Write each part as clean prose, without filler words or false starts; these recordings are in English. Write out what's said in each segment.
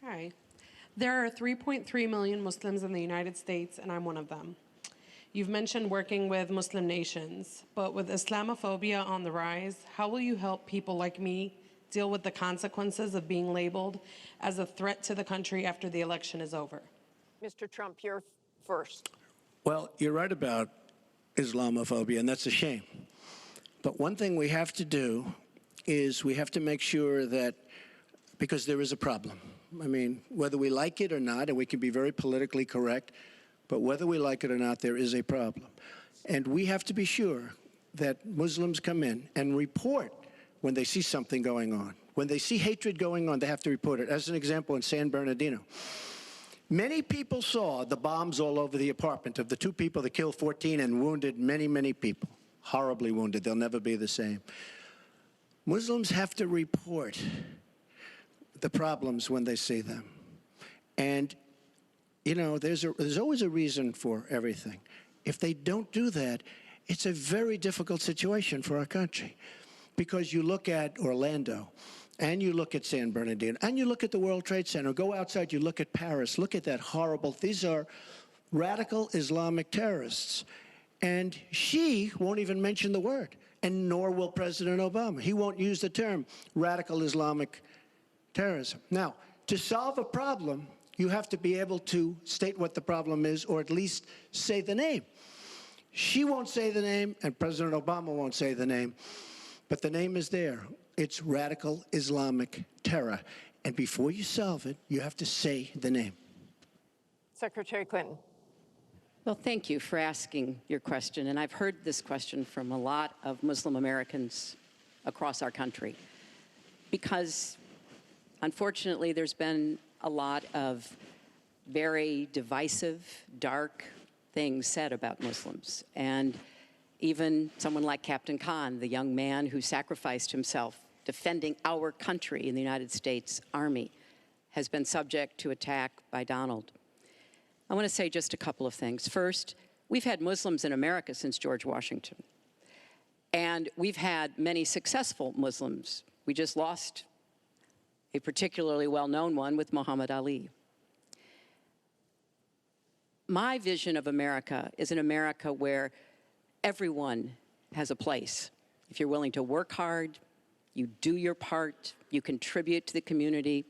Hi. There are 3.3 million Muslims in the United States, and I'm one of them. You've mentioned working with Muslim nations, but with Islamophobia on the rise, how will you help people like me deal with the consequences of being labeled as a threat to the country after the election is over? Mr. Trump, you're first. Well, you're right about Islamophobia, and that's a shame. But one thing we have to do is we have to make sure that, because there is a problem. I mean, whether we like it or not, and we can be very politically correct, but whether we like it or not, there is a problem. And we have to be sure that Muslims come in and report when they see something going on. When they see hatred going on, they have to report it. As an example, in San Bernardino, many people saw the bombs all over the apartment of the two people that killed 14 and wounded many, many people. Horribly wounded. They'll never be the same. Muslims have to report the problems when they see them. And, you know, there's always a reason for everything. If they don't do that, it's a very difficult situation for our country. Because you look at Orlando, and you look at San Bernardino, and you look at the World Trade Center, go outside, you look at Paris, look at that horrible, these are radical Islamic terrorists. And she won't even mention the word, and nor will President Obama. He won't use the term radical Islamic terrorism. Now, to solve a problem, you have to be able to state what the problem is, or at least say the name. She won't say the name, and President Obama won't say the name, but the name is there. It's radical Islamic terror. And before you solve it, you have to say the name. Secretary Clinton. Well, thank you for asking your question. And I've heard this question from a lot of Muslim Americans across our country, because unfortunately there's been a lot of very divisive, dark things said about Muslims. And even someone like Captain Khan, the young man who sacrificed himself defending our country in the United States Army, has been subject to attack by Donald. I want to say just a couple of things. First, we've had Muslims in America since George Washington. And we've had many successful Muslims. We just lost a particularly well-known one with Muhammad Ali. My vision of America is an America where everyone has a place. If you're willing to work hard, you do your part, you contribute to the community.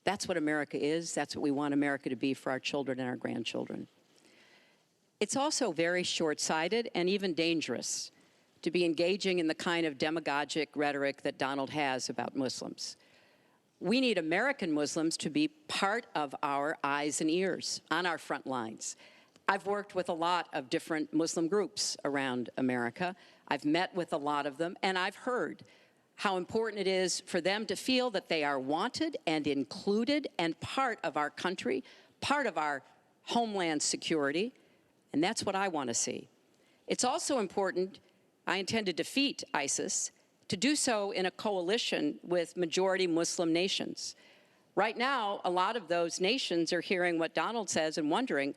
That's what America is. That's what we want America to be for our children and our grandchildren. It's also very short-sighted and even dangerous to be engaging in the kind of demagogic rhetoric that Donald has about Muslims. We need American Muslims to be part of our eyes and ears on our front lines. I've worked with a lot of different Muslim groups around America. I've met with a lot of them, and I've heard how important it is for them to feel that they are wanted and included and part of our country, part of our homeland security, and that's what I want to see. It's also important, I intend to defeat ISIS, to do so in a coalition with majority Muslim nations. Right now, a lot of those nations are hearing what Donald says and wondering,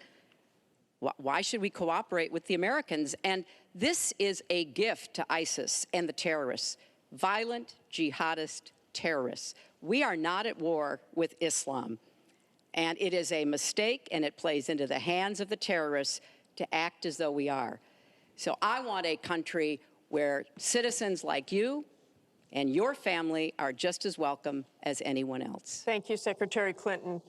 why should we cooperate with the Americans? And this is a gift to ISIS and the terrorists, violent jihadist terrorists. We are not at war with Islam. And it is a mistake, and it plays into the hands of the terrorists to act as though we are. So I want a country where citizens like you and your family are just as welcome as anyone else. Thank you, Secretary Clinton.